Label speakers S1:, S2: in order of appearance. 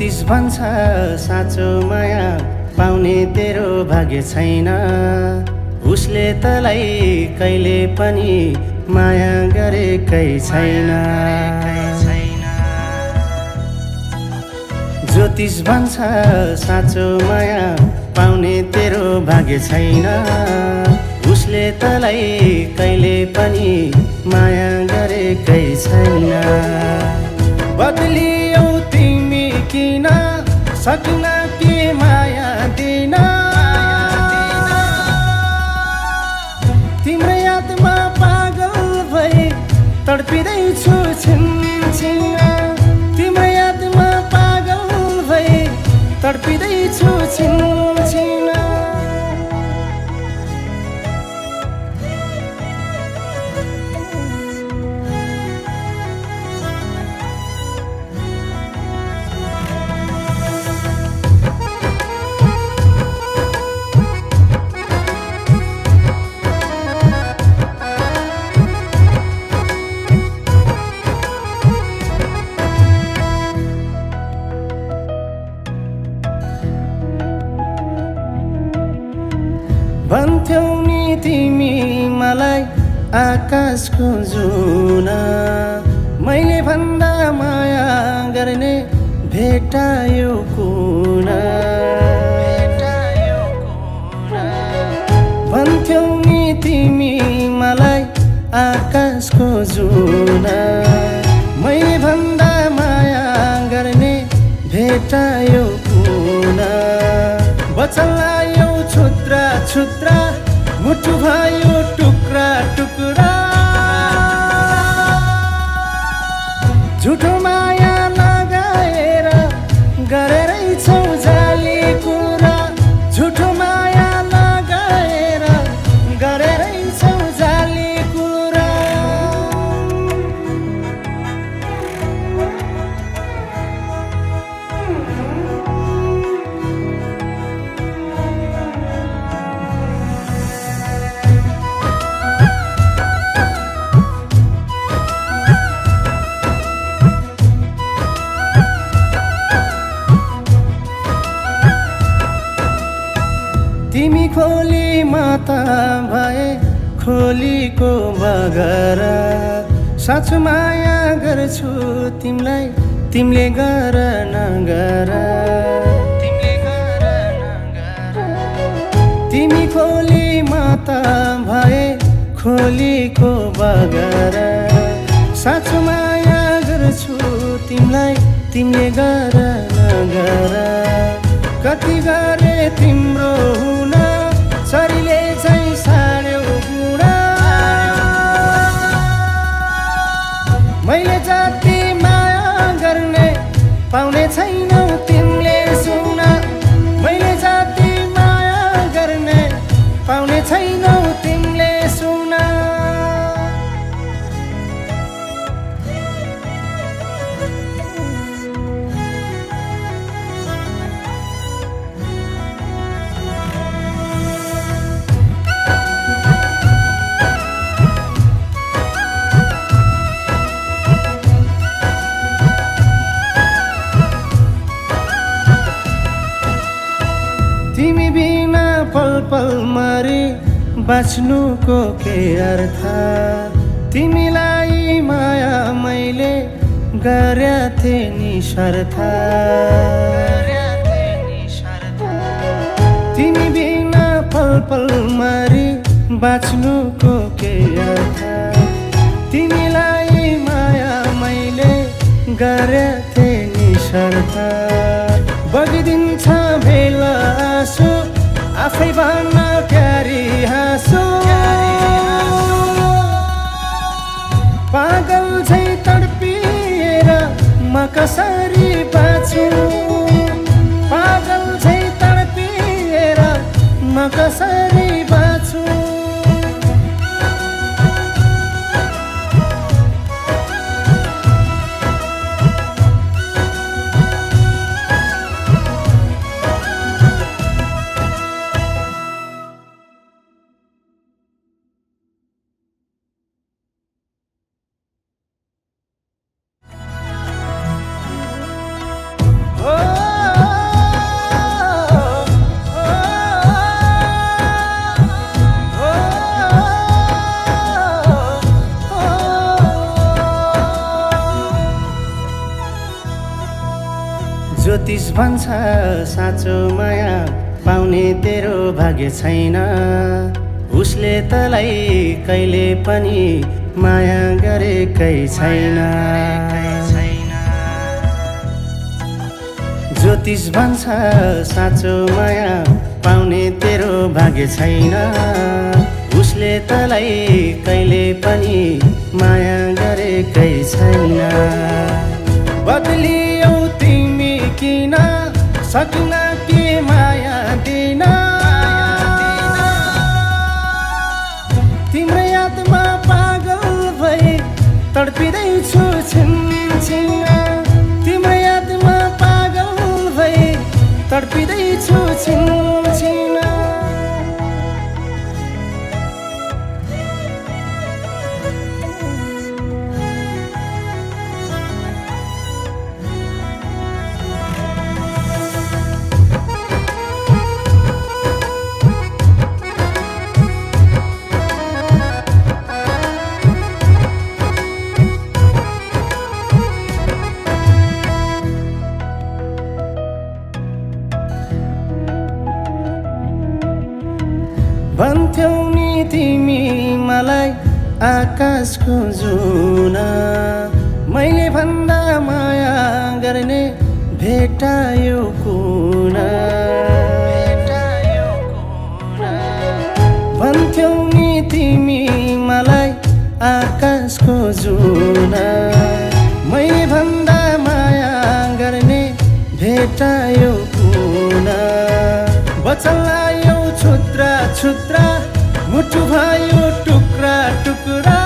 S1: ज्योतिष भन्छ साँचो माया पाउने तेरो भाग्य छैन। उसले तँलाई कहिले पनि माया गरेकै छैन। ज्योतिष भन्छ साँचो माया पाउने तेरो भाग्य छैन। उसले तँलाई कहिले पनि माया गरेकै छैन। बदलियौ तिमी किन सकिन के माया दिन। तिम्रो यादमा पागल भई तडपिँदैछु छिनछिन। तिम्रो यादमा पागल भई तडपिँदैछु छिनछिन। भन्थ्यौ नि तिमी मलाई आकाशको जुना। मैले भन्दा माया गर्ने भेटायो कुना। भन्थ्यौ नि तिमी मलाई आकाशको जुना। मैले भन्दा माया गर्ने भेटायो कुना। वचन आयो छुत्रा छुत्रा मुटु भयो टुक्रा टुक्रा। झुठो माया लगाएर गरेरैछौ जाली कुरा। झुठो माया लगाएर गरेरैछौ जाली कुरा। तिमी खोली माता भए खोलीको बगरा। साँचो माया गर्छु तिमीलाई तिमीले गर नगर। तिमी खोली माता भए खोलीको बगरा। साँचो माया गर्छु तिमीलाई तिमीले गर नगर। कति गरे तिम्रो हुन शरीरले चाहिँ साड्यौ गुणा। मैले जति माया गर्ने पाउने छैनौ तिमीले सुन। मैले जति माया गर्ने पाउने छैनौ तिमीले सुन। तिमी बिना पल पल मरी बाँच्नुको के अर्थ। तिमीलाई माया मैले गर्या थिएँ निस्वार्थ। तिमी बिना पल पल मरी बाँच्नुको के अर्थ। तिमीलाई माया मैले गर्या थिएँ निस्वार्थ। बगिदिन्छ भेल आँसु आफै भन्न प्यारी हाँसो। पागल झै तडपिएर म कसरी बाँचु। पागल झै तडपिएर म कसरी बाँचु। ज्योतिष भन्छ साँचो माया पाउने तेरो भाग्य छैन। उसले तँलाई कहिले पनि माया गरेकै छैन। ज्योतिष भन्छ साँचो माया पाउने तेरो भाग्य छैन। उसले तँलाई कहिले पनि माया गरेकै छैन। बदलियौ तिमी किन सकिन के माया दिन। तिम्रो यादमा पागल भई तडपिँदैछु छिनछिन। तिम्रो यादमा पागल भई तडपिँदैछु छिनछिन। भन्थ्यौ नि तिमी मलाई आकाशको जुना। मैले भन्दा माया गर्ने भेटायो कुना। भन्थ्यौ नि तिमी मलाई आकाशको जुना। मैले भन्दा माया गर्ने भेटायो कुना। वचन लायो छुत्रा छुत्रा मुटु भयो टुक्रा टुक्रा।